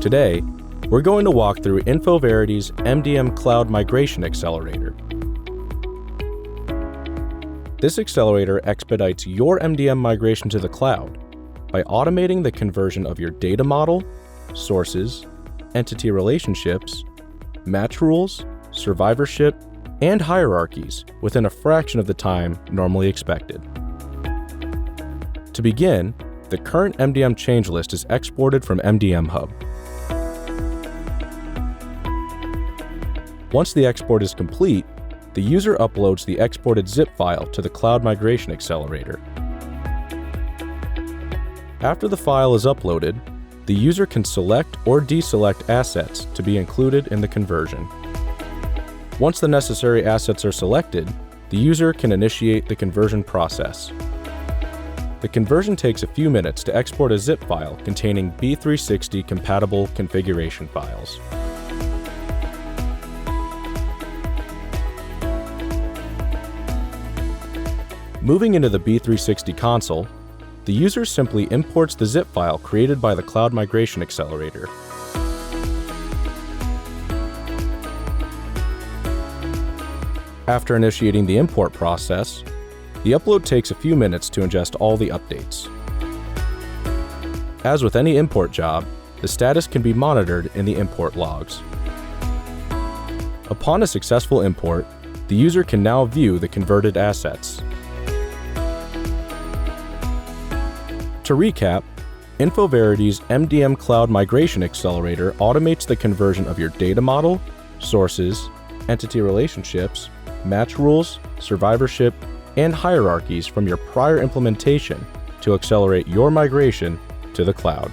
Today, we're going to walk through InfoVerity's MDM Cloud Migration Accelerator. This accelerator expedites your MDM migration to the cloud by automating the conversion of your data model, sources, entity relationships, match rules, survivorship, and hierarchies within a fraction of the time normally expected. To begin, the current MDM change list is exported from MDM Hub. Once the export is complete, the user uploads the exported zip file to the Cloud Migration Accelerator. After the file is uploaded, the user can select or deselect assets to be included in the conversion. Once the necessary assets are selected, the user can initiate the conversion process. The conversion takes a few minutes to export a zip file containing B360 compatible configuration files. Moving into the B360 console, the user simply imports the zip file created by the Cloud Migration Accelerator. After initiating the import process, the upload takes a few minutes to ingest all the updates. As with any import job, the status can be monitored in the import logs. Upon a successful import, the user can now view the converted assets. To recap, InfoVerity's MDM Cloud Migration Accelerator automates the conversion of your data model, sources, entity relationships, match rules, survivorship, and hierarchies from your prior implementation to accelerate your migration to the cloud.